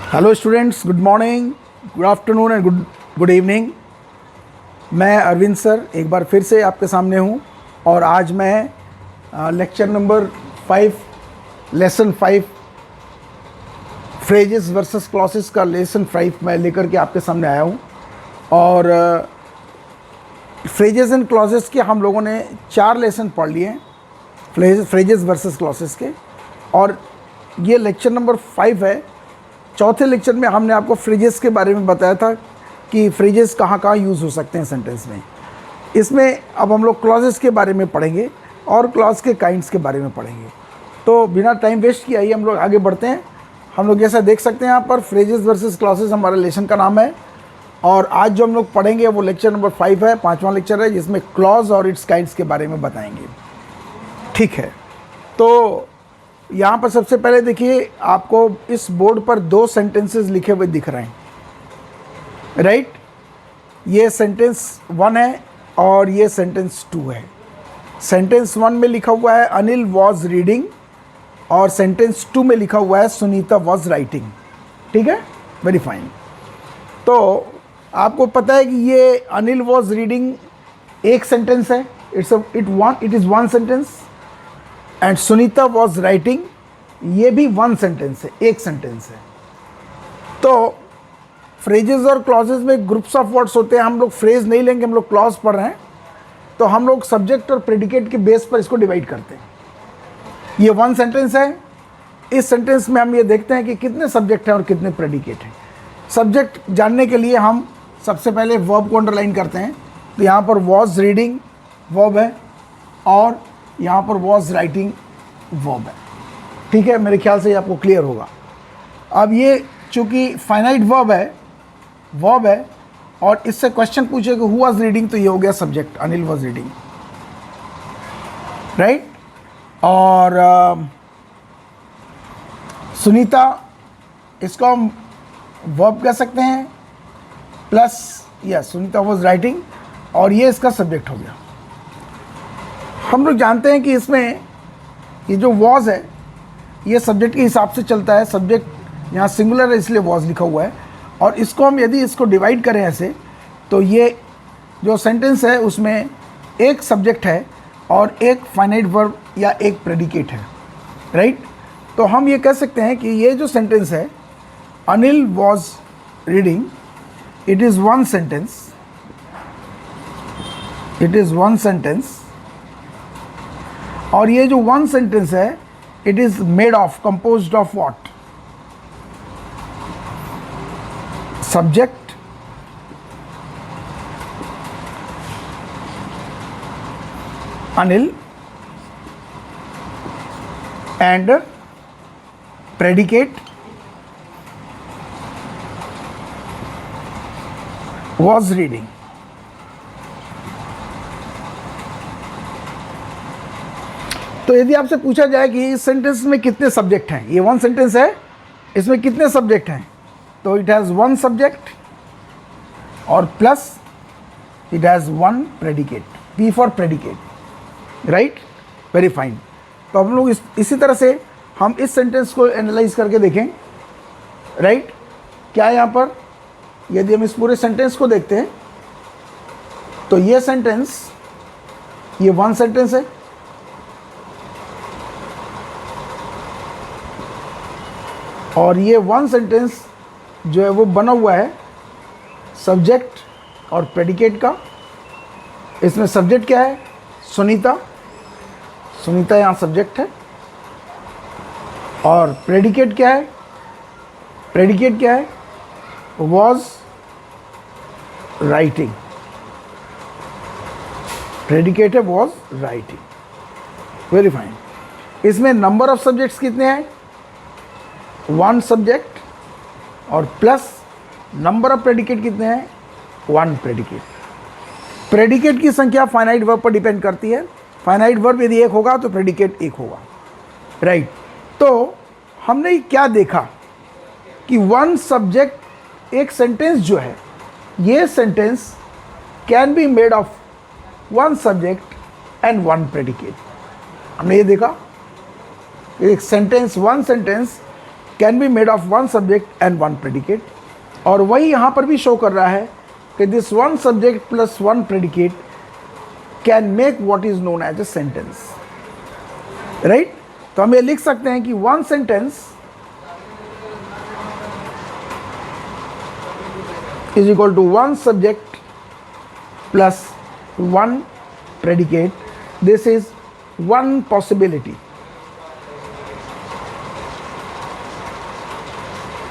Hello students, good morning, good afternoon and good evening. मैं Arvind sir एक बार फिर से आपके सामने हूं और आज मैं lecture number 5 lesson 5 phrases versus clauses का लेसन 5 मैं लेकर के आपके सामने आया हूं। और फ्रेजेस एंड क्लॉसेस के हम लोगों ने 4 लेसन पढ़ लिए हैं फ्रेजेस वर्सेस क्लॉसेस के, और ये लेक्चर नंबर 5 है। चौथे लेक्चर में हमने आपको फ्रेजेस के बारे में बताया था कि फ्रेजेस कहाँ कहाँ यूज़ हो सकते हैं सेंटेंस में। इसमें अब हम लोग क्लॉजेस के बारे में पढ़ेंगे और क्लॉज के काइंड्स के बारे में पढ़ेंगे। तो बिना टाइम वेस्ट किए आइए हम लोग आगे बढ़ते हैं। हम लोग जैसा देख सकते हैं यहाँ पर फ्रेजेस वर्सेस क्लॉजेस हमारे लेसन का नाम है, और आज जो हम लोग पढ़ेंगे वो लेक्चर नंबर 5 है, 5वां लेक्चर है, जिसमें क्लॉज और इट्स काइंड्स के बारे में बताएंगे। ठीक है, तो यहाँ पर सबसे पहले देखिए, आपको इस बोर्ड पर 2 सेंटेंसेस लिखे हुए दिख रहे हैं, राइट। ये सेंटेंस 1 है और ये सेंटेंस 2 है। सेंटेंस 1 में लिखा हुआ है अनिल वॉज रीडिंग, और सेंटेंस 2 में लिखा हुआ है सुनीता वॉज राइटिंग। ठीक है, वेरी फाइन। तो आपको पता है कि ये अनिल वॉज रीडिंग एक सेंटेंस है, it is one sentence, and Sunita was writing ये भी 1 सेंटेंस है, एक सेंटेंस है। तो फ्रेजेस और क्लॉजेस में ग्रुप्स ऑफ वर्ड्स होते हैं। हम लोग फ्रेज नहीं लेंगे, हम लोग क्लॉज पढ़ रहे हैं, तो हम लोग सब्जेक्ट और प्रेडिकेट के बेस पर इसको डिवाइड करते हैं। ये 1 सेंटेंस है। इस सेंटेंस में हम ये देखते हैं कि कितने सब्जेक्ट हैं और कितने प्रेडिकेट हैं। सब्जेक्ट जानने के लिए हम सबसे पहले वर्ब को अंडरलाइन करते हैं। तो यहाँ पर वॉज रीडिंग वर्ब है और यहाँ पर वॉज राइटिंग वर्ब है। ठीक है, मेरे ख्याल से ये आपको क्लियर होगा। अब ये चूँकि फाइनाइट वर्ब है और इससे क्वेश्चन पूछे कि हु वाज रीडिंग, तो ये हो गया subject, Anil was reading, right. और सुनीता, इसको हम वर्ब कह सकते हैं plus yes Sunita was writing, और ये इसका सब्जेक्ट हो गया। हम लोग जानते हैं कि इसमें ये जो वॉज है ये सब्जेक्ट के हिसाब से चलता है। सब्जेक्ट यहाँ सिंगुलर है इसलिए वॉज लिखा हुआ है, और इसको हम यदि इसको डिवाइड करें ऐसे, तो ये जो सेंटेंस है उसमें एक सब्जेक्ट है और एक फाइनाइट वर्ब या एक प्रेडिकेट है, राइट। तो हम ये कह सकते हैं कि ये जो सेंटेंस है Anil was reading, it is one sentence, और ये जो 1 सेंटेंस है it is made of, composed of what, subject, Anil, and predicate was reading। तो यदि आपसे पूछा जाए कि इस सेंटेंस में कितने सब्जेक्ट हैं, ये 1 सेंटेंस है, इसमें कितने सब्जेक्ट हैं, तो इट हैज़ 1 सब्जेक्ट और plus it has 1 predicate, P for predicate, right, very fine. तो हम लोग इसी तरह से हम इस सेंटेंस को एनालाइज करके देखें, राइट। क्या है यहाँ पर, यदि हम इस पूरे सेंटेंस को देखते हैं तो ये सेंटेंस, ये 1 सेंटेंस है, और ये 1 सेंटेंस जो है वो बना हुआ है सब्जेक्ट और प्रेडिकेट का। इसमें सब्जेक्ट क्या है, सुनीता यहाँ सब्जेक्ट है, और प्रेडिकेट क्या है, वॉज राइटिंग, प्रेडिकेट है वॉज राइटिंग, वेरी फाइन। इसमें नंबर ऑफ सब्जेक्ट्स कितने हैं, 1 सब्जेक्ट, और प्लस नंबर ऑफ प्रेडिकेट कितने हैं, 1 प्रेडिकेट। प्रेडिकेट की संख्या फाइनाइट वर्ब पर डिपेंड करती है। फाइनाइट वर्ब यदि 1 होगा तो प्रेडिकेट 1 होगा, राइट। तो हमने क्या देखा कि 1 सब्जेक्ट, एक सेंटेंस जो है, ये sentence can be made of 1 subject and 1 predicate. हमने ये देखा एक sentence, 1 sentence can be made of one subject and one predicate. और वही यहाँ पर भी शो कर रहा है कि this one subject plus one predicate can make what is known as a sentence, right. तो हम ये लिख सकते हैं कि one sentence is equal to one subject plus one predicate. This is one possibility.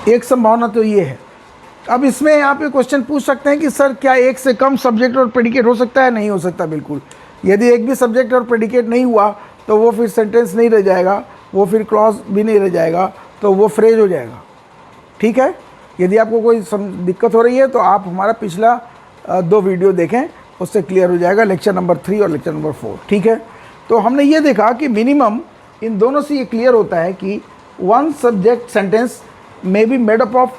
एक संभावना तो ये है। अब इसमें आप ये क्वेश्चन पूछ सकते हैं कि सर क्या एक से कम सब्जेक्ट और प्रेडिकेट हो सकता है? नहीं हो सकता, बिल्कुल। यदि एक भी सब्जेक्ट और प्रेडिकेट नहीं हुआ तो वो फिर सेंटेंस नहीं रह जाएगा, वो फिर क्लॉज भी नहीं रह जाएगा, तो वो फ्रेज हो जाएगा, ठीक है। यदि आपको कोई दिक्कत हो रही है तो आप हमारा पिछला 2 वीडियो देखें, उससे क्लियर हो जाएगा, लेक्चर नंबर 3 और लेक्चर नंबर 4, ठीक है। तो हमने ये देखा कि मिनिमम इन दोनों से ये क्लियर होता है कि one subject sentence may be made up of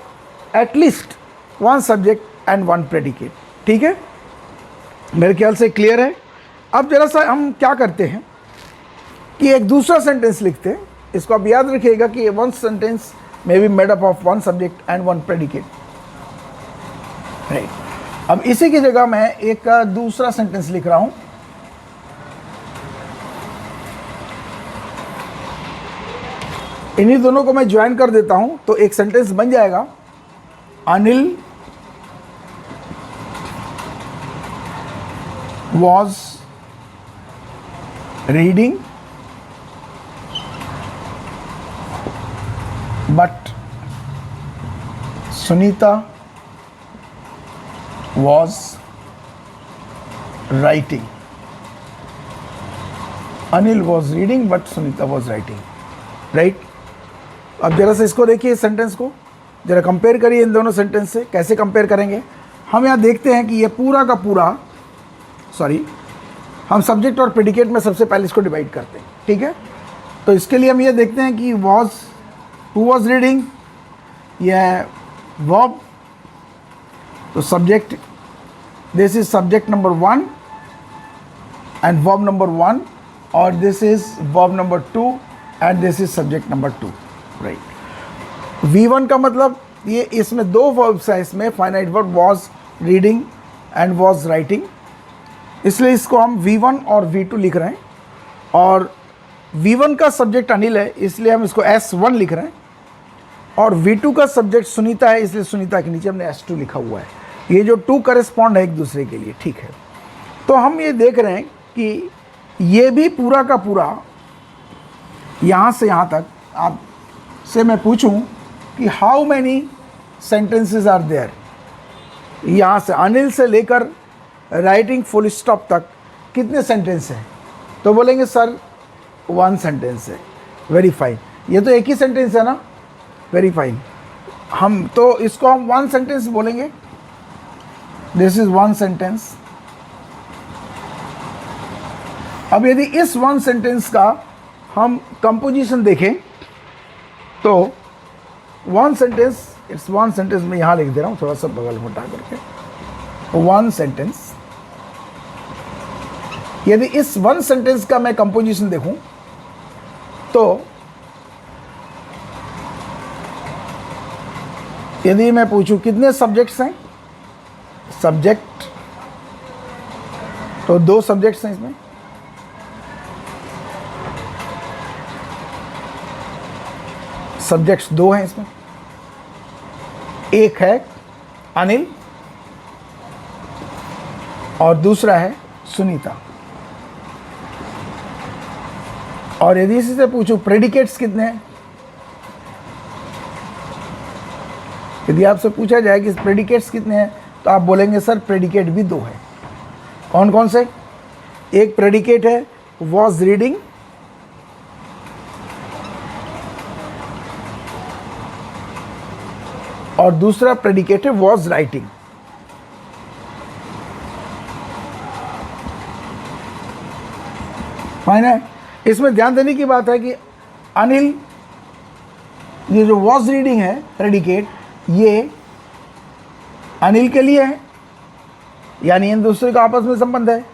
at least one subject and one predicate, ठीक है। मेरे ख्याल से क्लियर है। अब जरा सा हम क्या करते हैं कि एक दूसरा सेंटेंस लिखते हैं। इसको आप याद रखिएगा कि one sentence may be made up of one subject and one predicate, right. अब इसी की जगह मैं एक दूसरा सेंटेंस लिख रहा हूं। इन्हीं दोनों को मैं ज्वाइन कर देता हूं तो एक सेंटेंस बन जाएगा। Anil was reading but Sunita was writing. Anil was reading but Sunita was writing, right. अब जरा सा इसको देखिए, इस सेंटेंस को जरा कंपेयर करिए इन दोनों सेंटेंस से। कैसे कंपेयर करेंगे? हम यहाँ देखते हैं कि ये पूरा का पूरा, हम सब्जेक्ट और प्रेडिकेट में सबसे पहले इसको डिवाइड करते हैं, ठीक है। तो इसके लिए हम ये देखते हैं कि वॉज, हु वॉज रीडिंग, यह वर्ब, तो subject, this is subject number 1 and verb number 1, और this is verb number 2 and this is subject number 2, right. V1 का मतलब ये, इसमें 2 वर्ब्स हैं, इसमें finite verb was reading and was writing, इसलिए इसको हम V1 और V2 लिख रहे हैं। और V1 का सब्जेक्ट अनिल है, इसलिए हम इसको S1 लिख रहे हैं, और V2 का सब्जेक्ट सुनीता है, इसलिए सुनीता के नीचे हमने S2 लिखा हुआ है। ये जो 2 करेस्पॉन्ड है एक दूसरे के लिए, ठीक है। तो हम ये देख रहे हैं कि ये भी पूरा का पूरा यहाँ से यहाँ तक आपसे मैं पूछूं कि how many sentences are there, यहाँ से अनिल से लेकर राइटिंग फुल स्टॉप तक कितने सेंटेंस हैं? तो बोलेंगे सर 1 सेंटेंस है। वेरी फाइन, ये तो एक ही सेंटेंस है ना, वेरी फाइन। हम तो इसको हम 1 सेंटेंस बोलेंगे, दिस इज 1 सेंटेंस। अब यदि इस 1 सेंटेंस का हम कंपोजिशन देखें तो 1 सेंटेंस, इट्स 1 सेंटेंस मैं यहाँ लिख दे रहा हूँ, थोड़ा सा बगल में हटा करके, 1 सेंटेंस। यदि इस 1 सेंटेंस का मैं कंपोजिशन देखूं तो यदि मैं पूछूं कितने सब्जेक्ट्स हैं, सब्जेक्ट, तो 2 सब्जेक्ट्स हैं इसमें, सब्जेक्ट्स 2 हैं इसमें। एक है अनिल और दूसरा है सुनीता। और यदि इसी से पूछूं प्रेडिकेट्स कितने हैं, यदि आपसे पूछा जाए कि प्रेडिकेट्स कितने हैं तो आप बोलेंगे सर प्रेडिकेट भी 2 है। कौन कौन से? एक प्रेडिकेट है वॉज रीडिंग, और दूसरा प्रेडिकेट है वॉज राइटिंग। फाइन है। इसमें ध्यान देने की बात है कि अनिल, ये जो वॉज रीडिंग है प्रेडिकेट, ये अनिल के लिए है, यानी इन दूसरे का आपस में संबंध है।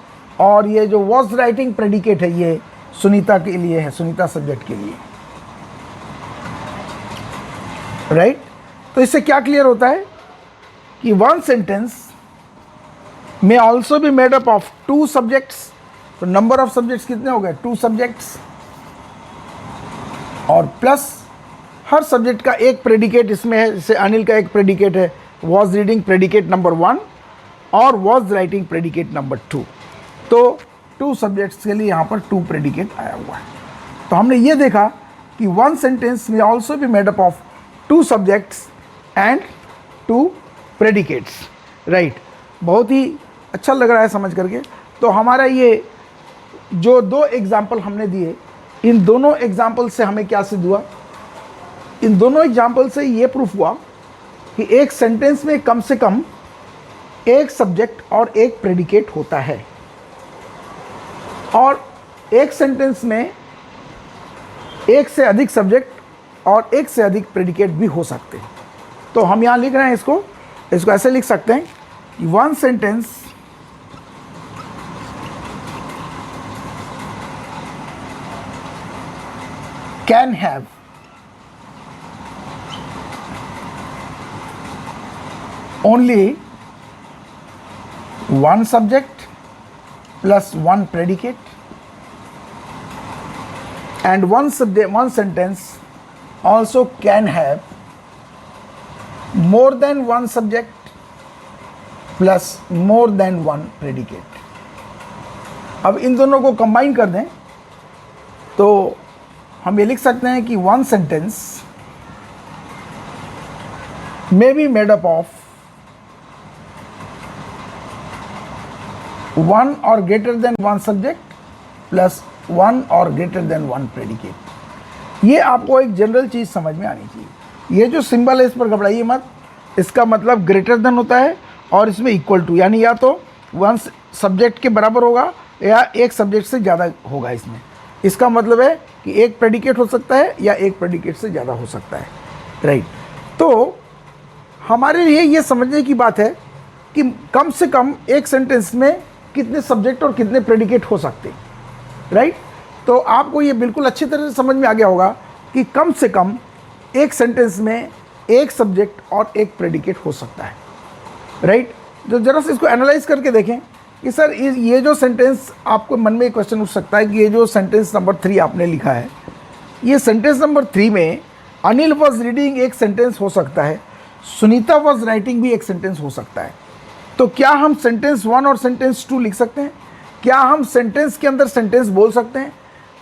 और ये जो वॉज राइटिंग प्रेडिकेट है ये सुनीता के लिए है, सुनीता सब्जेक्ट के लिए। राइट। तो इससे क्या क्लियर होता है कि वन सेंटेंस में also be made up of two subjects. तो नंबर ऑफ सब्जेक्ट्स कितने हो गए, टू सब्जेक्ट्स, और प्लस हर सब्जेक्ट का एक प्रेडिकेट इसमें है। जैसे अनिल का एक प्रेडिकेट है, वॉज रीडिंग प्रेडिकेट नंबर 1 और वॉज राइटिंग प्रेडिकेट नंबर 2। तो टू सब्जेक्ट्स के लिए यहाँ पर टू प्रेडिकेट आया हुआ है। तो हमने ये देखा कि वन सेंटेंस में also be made up of two subjects and two predicates, right. बहुत ही अच्छा लग रहा है समझ करके। तो हमारा ये जो दो एग्जाम्पल हमने दिए, इन दोनों एग्जाम्पल से हमें क्या सिद्ध हुआ, इन दोनों एग्जाम्पल से ये प्रूफ हुआ कि एक सेंटेंस में कम से कम एक सब्जेक्ट और एक प्रेडिकेट होता है, और एक सेंटेंस में एक से अधिक सब्जेक्ट और एक से अधिक प्रेडिकेट भी हो सकते हैं। तो हम यहाँ लिख रहे हैं इसको ऐसे लिख सकते हैं कि one sentence can have only one subject plus one predicate, and one sentence also can have more than one subject plus more than one predicate. अब इन दोनों को कंबाइन कर दें तो हम ये लिख सकते हैं कि one sentence may be made up of one or greater than one subject plus one or greater than one predicate। ये आपको एक जनरल चीज़ समझ में आनी चाहिए। ये जो सिंबल है इस पर घबराइए मत, इसका मतलब ग्रेटर देन होता है और इसमें इक्वल टू, यानी या तो वन सब्जेक्ट के बराबर होगा या एक सब्जेक्ट से ज़्यादा होगा इसमें। इसका मतलब है कि एक प्रेडिकेट हो सकता है या एक प्रेडिकेट से ज़्यादा हो सकता है, राइट। तो हमारे लिए ये समझने की बात है कि कम से कम एक सेंटेंस में कितने सब्जेक्ट और कितने प्रेडिकेट हो सकते हैं, राइट। तो आपको ये बिल्कुल अच्छी तरह से समझ में आ गया होगा कि कम से कम एक सेंटेंस में एक सब्जेक्ट और एक प्रेडिकेट हो सकता है, राइट। तो जरा से इसको एनालाइज करके देखें कि सर ये जो सेंटेंस, आपको मन में एक क्वेश्चन उठ सकता है कि ये जो सेंटेंस नंबर 3 आपने लिखा है, ये सेंटेंस नंबर 3 में अनिल वॉज रीडिंग एक सेंटेंस हो सकता है, सुनीता वॉज राइटिंग भी एक सेंटेंस हो सकता है। तो क्या हम सेंटेंस 1 और सेंटेंस 2 लिख सकते हैं? क्या हम सेंटेंस के अंदर सेंटेंस बोल सकते हैं?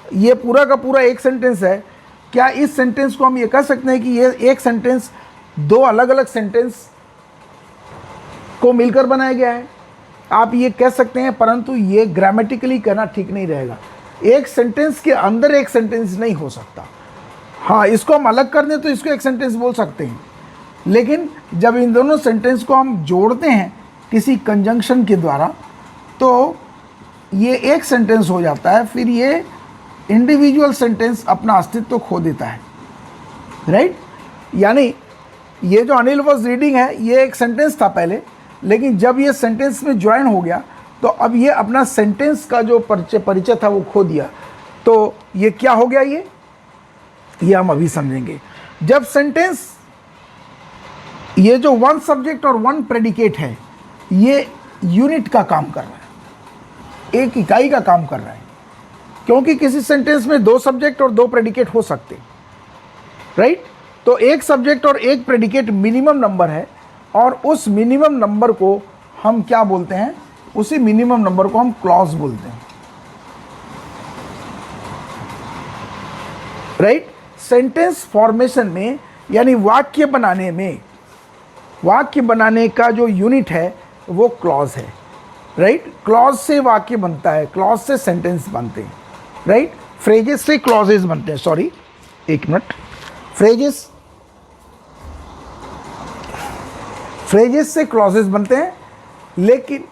ये पूरा का पूरा एक सेंटेंस है। क्या इस सेंटेंस को हम ये कह सकते हैं कि ये एक सेंटेंस दो अलग अलग सेंटेंस को मिलकर बनाया गया है? आप ये कह सकते हैं, परंतु ये ग्रामेटिकली कहना ठीक नहीं रहेगा। एक सेंटेंस के अंदर एक सेंटेंस नहीं हो सकता। हाँ, इसको हम अलग कर दें तो इसको एक सेंटेंस बोल सकते हैं, लेकिन जब इन दोनों सेंटेंस को हम जोड़ते हैं किसी कंजंक्शन के द्वारा तो ये एक सेंटेंस हो जाता है। फिर ये इंडिविजुअल सेंटेंस अपना अस्तित्व खो देता है, राइट। यानी ये जो अनिल वॉज रीडिंग है ये एक सेंटेंस था पहले, लेकिन जब ये सेंटेंस में ज्वाइन हो गया तो अब ये अपना सेंटेंस का जो परिचय था वो खो दिया। तो ये क्या हो गया, ये हम अभी समझेंगे। जब सेंटेंस, ये जो वन सब्जेक्ट और वन प्रेडिकेट है, ये यूनिट का काम कर रहा है, एक इकाई का काम कर रहा है, क्योंकि किसी सेंटेंस में दो सब्जेक्ट और दो प्रेडिकेट हो सकते हैं, राइट। तो एक सब्जेक्ट और एक प्रेडिकेट मिनिमम नंबर है, और उस मिनिमम नंबर को हम क्या बोलते हैं, उसी मिनिमम नंबर को हम क्लॉज बोलते हैं, राइट। सेंटेंस फॉर्मेशन में, यानी वाक्य बनाने में, वाक्य बनाने का जो यूनिट है वो क्लॉज है, राइट। क्लॉज से वाक्य बनता है, क्लॉज से सेंटेंस बनते हैं, राइट। फ्रेजेस से क्लॉजेस बनते हैं, सॉरी एक मिनट, फ्रेजेस से क्लॉजेस बनते हैं, लेकिन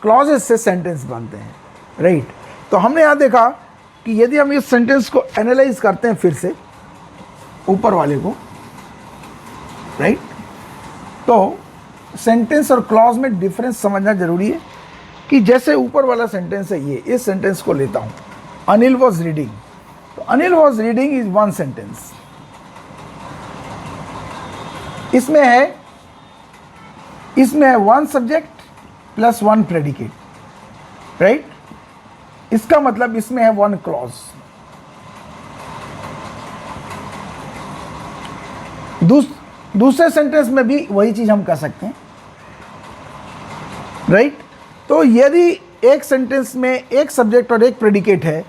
क्लॉजेस से सेंटेंस बनते हैं, राइट। तो हमने यहाँ देखा कि यदि हम इस सेंटेंस को एनालाइज करते हैं फिर से ऊपर वाले को, राइट, तो सेंटेंस और क्लॉज में डिफरेंस समझना जरूरी है। कि जैसे ऊपर वाला सेंटेंस है, ये इस सेंटेंस को लेता हूँ, अनिल वॉज रीडिंग, तो Anil was reading is one sentence, इसमें है one subject plus one predicate, right. इसका मतलब इसमें है वन क्लॉज। दूसरे सेंटेंस में भी वही चीज हम कर सकते हैं, राइट। तो यदि एक सेंटेंस में एक सब्जेक्ट और एक प्रेडिकेट है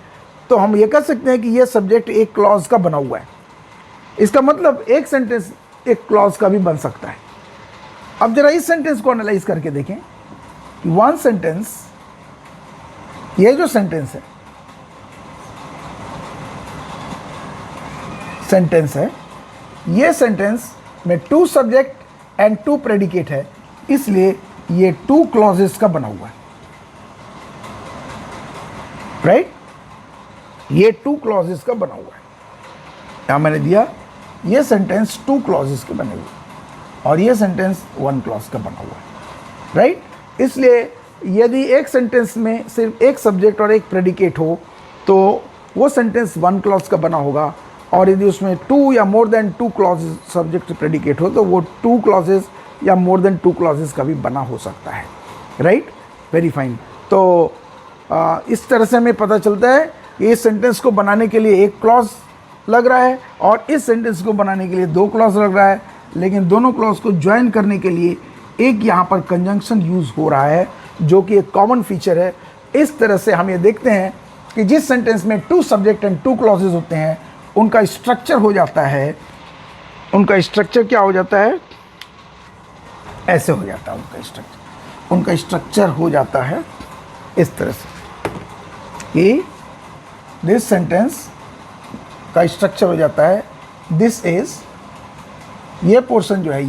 तो हम ये कह सकते हैं कि यह सब्जेक्ट एक क्लॉज का बना हुआ है। इसका मतलब एक सेंटेंस एक क्लॉज का भी बन सकता है। अब जरा इस सेंटेंस को एनालाइज करके देखें कि वन सेंटेंस, ये जो सेंटेंस है ये सेंटेंस में two subject and two predicate है, इसलिए ये टू क्लॉजेस का बना हुआ है, राइट। ये टू क्लॉजेस का बना हुआ है। यहां मैंने दिया ये सेंटेंस टू क्लॉजेस के बने हुए और ये सेंटेंस वन क्लॉज का बना हुआ है, राइट। इसलिए यदि एक सेंटेंस में सिर्फ एक सब्जेक्ट और एक प्रेडिकेट हो तो वो सेंटेंस वन क्लॉज का बना होगा, और यदि उसमें टू या more than two clauses subject predicate हो तो वो टू क्लॉजेस या मोर देन टू क्लॉजेस का भी बना हो सकता है, राइट। Very fine. तो इस तरह से हमें पता चलता है कि इस सेंटेंस को बनाने के लिए एक क्लॉज लग रहा है और इस सेंटेंस को बनाने के लिए दो क्लॉज लग रहा है, लेकिन दोनों क्लॉज को ज्वाइन करने के लिए एक यहाँ पर कंजंक्शन यूज़ हो रहा है जो कि एक कॉमन फीचर है। इस तरह से हम ये देखते हैं कि जिस सेंटेंस में two subject and two clauses होते हैं उनका स्ट्रक्चर हो जाता है, उनका स्ट्रक्चर क्या हो जाता है, ऐसे हो जाता है उनका स्ट्रक्चर हो जाता है इस तरह से कि दिस सेंटेंस का स्ट्रक्चर हो जाता है दिस इज, ये पोर्शन जो है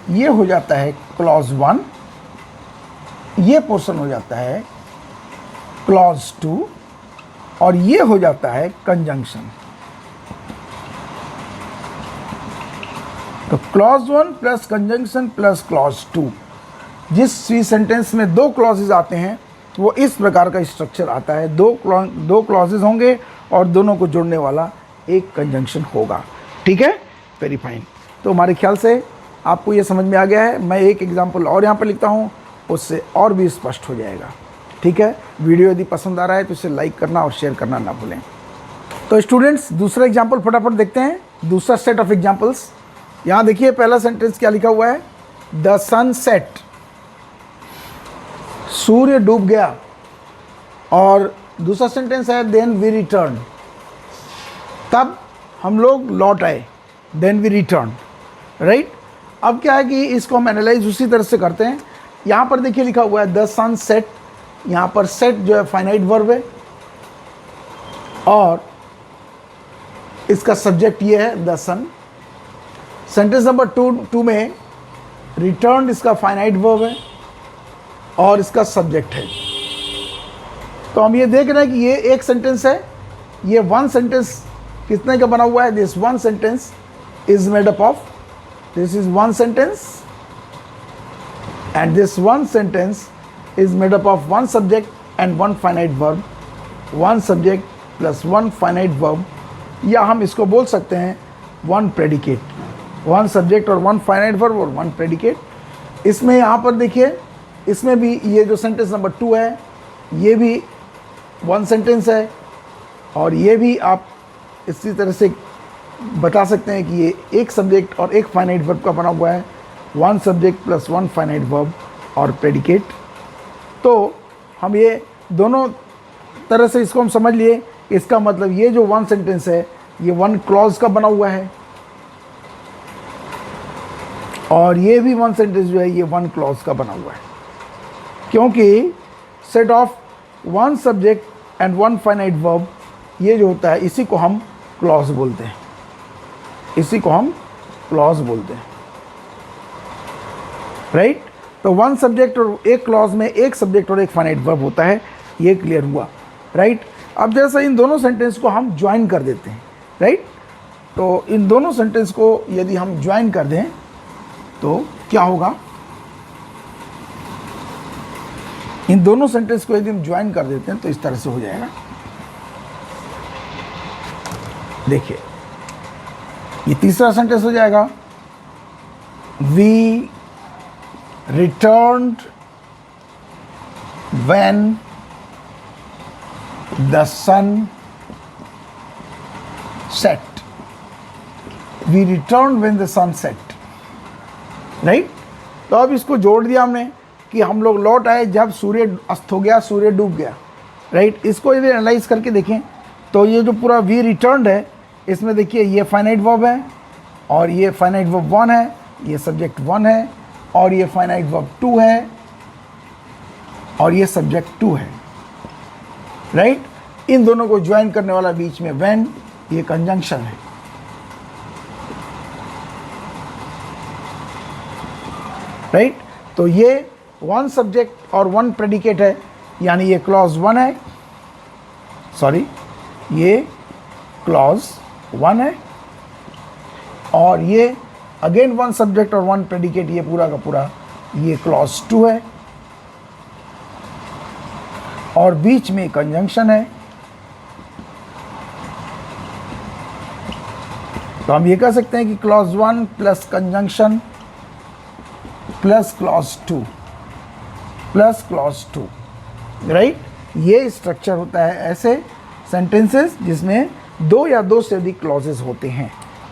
ये हो जाता है क्लॉज वन, ये पोर्शन हो जाता है क्लॉज टू और ये हो जाता है कंजंक्शन। तो clause one plus conjunction plus clause two, जिस सेंटेंस में दो क्लॉजेज आते हैं वो इस प्रकार का स्ट्रक्चर आता है। दो क्लॉजेज होंगे और दोनों को जोड़ने वाला एक कंजंक्शन होगा, ठीक है। Very fine. तो हमारे ख्याल से आपको ये समझ में आ गया है। मैं एक एग्जांपल और यहाँ पर लिखता हूँ, उससे और भी स्पष्ट हो जाएगा, ठीक है। वीडियो यदि पसंद आ रहा है तो इसे लाइक करना और शेयर करना ना भूलें। तो स्टूडेंट्स दूसरा एग्जाम्पल फटाफट देखते हैं, दूसरा सेट ऑफ एग्जाम्पल्स। यहाँ देखिए पहला सेंटेंस क्या लिखा हुआ है, द सन सेट, सूर्य डूब गया। और दूसरा सेंटेंस है देन वी रिटर्न, तब हम लोग लौट आए, देन वी रिटर्न, राइट। अब क्या है कि इसको हम एनालाइज उसी तरह से करते हैं। यहाँ पर देखिए लिखा हुआ है द सन सेट, यहाँ पर सेट जो है फाइनाइट वर्ब है और इसका सब्जेक्ट ये है the sun. Sentence number two में रिटर्न इसका फाइनाइट वर्ब है और इसका सब्जेक्ट है। तो हम ये देख रहे हैं कि ये एक सेंटेंस है, ये वन सेंटेंस कितने का बना हुआ है, this one sentence is made up of, this is one sentence and this one sentence is made up of one subject and one finite verb, one subject plus one finite verb, या हम इसको बोल सकते हैं one predicate, one subject और one finite verb और one predicate। इसमें यहाँ पर देखिए इसमें भी ये जो सेंटेंस नंबर 2 है ये भी वन सेंटेंस है और ये भी आप इसी तरह से बता सकते हैं कि ये एक सब्जेक्ट और एक फाइनाइट वर्ब का बना हुआ है, one subject plus one finite verb और प्रेडिकेट। तो हम ये दोनों तरह से इसको हम समझ लिए। इसका मतलब ये जो वन सेंटेंस है ये वन क्लॉज का बना हुआ है और ये भी वन सेंटेंस जो है ये वन क्लॉज का बना हुआ है, क्योंकि set of one subject and one finite verb ये जो होता है इसी को हम क्लॉज बोलते हैं, इसी को हम क्लॉज बोलते हैं, राइट। तो वन सब्जेक्ट और एक क्लॉज में एक सब्जेक्ट और एक फाइनाइट वर्ब होता है, ये क्लियर हुआ, राइट। अब जैसा इन दोनों सेंटेंस को हम ज्वाइन कर देते हैं, राइट। तो इन दोनों सेंटेंस को यदि हम ज्वाइन कर दें तो क्या होगा, इन दोनों सेंटेंस को यदि हम ज्वाइन कर देते हैं तो इस तरह से हो जाएगा। देखिए ये तीसरा सेंटेंस हो जाएगा we returned when the sun set. We returned when the sun set. Right? तो अब इसको जोड़ दिया हमने कि हम लोग लौट आए जब सूर्य अस्त हो गया, सूर्य डूब गया। राइट? इसको यदि एनालाइज करके देखें तो ये जो पूरा वी रिटर्न्ड है, इसमें देखिए ये फाइनाइट वर्ब है और ये फाइनाइट वर्ब 1 है, ये सब्जेक्ट 1 है और ये फाइनाइट वर्ब 2 है और ये सब्जेक्ट 2 है। राइट? इन दोनों को ज्वाइन करने वाला बीच में व्हेन, ये कंजंक्शन है। राइट? तो ये 1 सब्जेक्ट और 1 प्रेडिकेट है, यानी ये क्लॉज 1 है, सॉरी ये क्लॉज 1 है और ये अगेन 1 सब्जेक्ट और 1 प्रेडिकेट, ये पूरा का पूरा ये क्लॉज 2 है और बीच में कंजंक्शन है। तो हम ये कह सकते हैं कि clause 1 plus conjunction plus clause 2 plus clause 2। Right? ये स्ट्रक्चर होता है ऐसे सेंटेंसेस जिसमें 2 या 2 से अधिक क्लॉजेस होते हैं।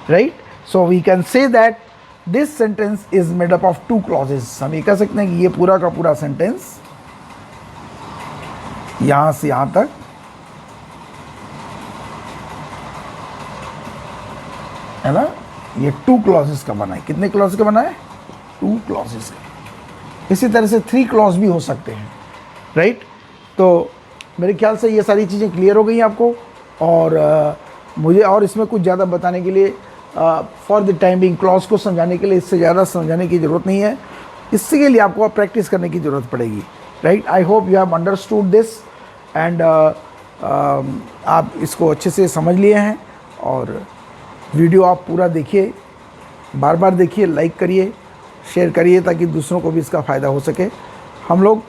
Right? So we can say that this sentence is made up of 2 clauses. हम ये कह सकते हैं कि ये पूरा का पूरा सेंटेंस यहां से यहां तक है ना, ये 2 क्लॉजेस का बना है। कितने क्लॉज का बना है? 2 क्लॉजेस का। इसी तरह से 3 क्लॉज भी हो सकते हैं। राइट? तो मेरे ख्याल से ये सारी चीज़ें क्लियर हो गई आपको और मुझे और इसमें कुछ ज़्यादा बताने के लिए for the time being clause को समझाने के लिए इससे ज़्यादा समझाने की ज़रूरत नहीं है। इसके लिए आपको प्रैक्टिस करने की ज़रूरत पड़ेगी। Right? I hope you have understood this and आप इसको अच्छे से समझ लिए हैं और वीडियो आप पूरा देखिए, बार बार देखिए, लाइक करिए, शेयर करिए ताकि दूसरों को भी इसका फ़ायदा हो सके। हम लोग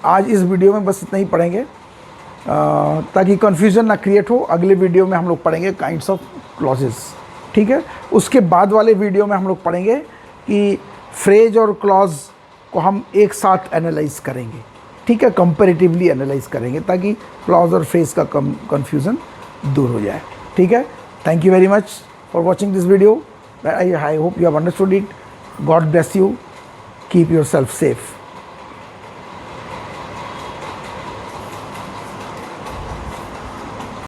आज इस वीडियो में बस इतना ही पढ़ेंगे ताकि कन्फ्यूज़न ना क्रिएट हो। अगले वीडियो में हम लोग पढ़ेंगे काइंड्स ऑफ क्लॉजेस। ठीक है? उसके बाद वाले वीडियो में हम लोग पढ़ेंगे कि फ्रेज और क्लॉज को हम एक साथ एनालाइज करेंगे। ठीक है? कंपैरेटिवली एनालाइज करेंगे ताकि क्लॉज और फ्रेज का कन्फ्यूज़न दूर हो जाए। ठीक है? Thank you very much for watching this video. I hope you have understood it. God bless you. Keep yourself safe.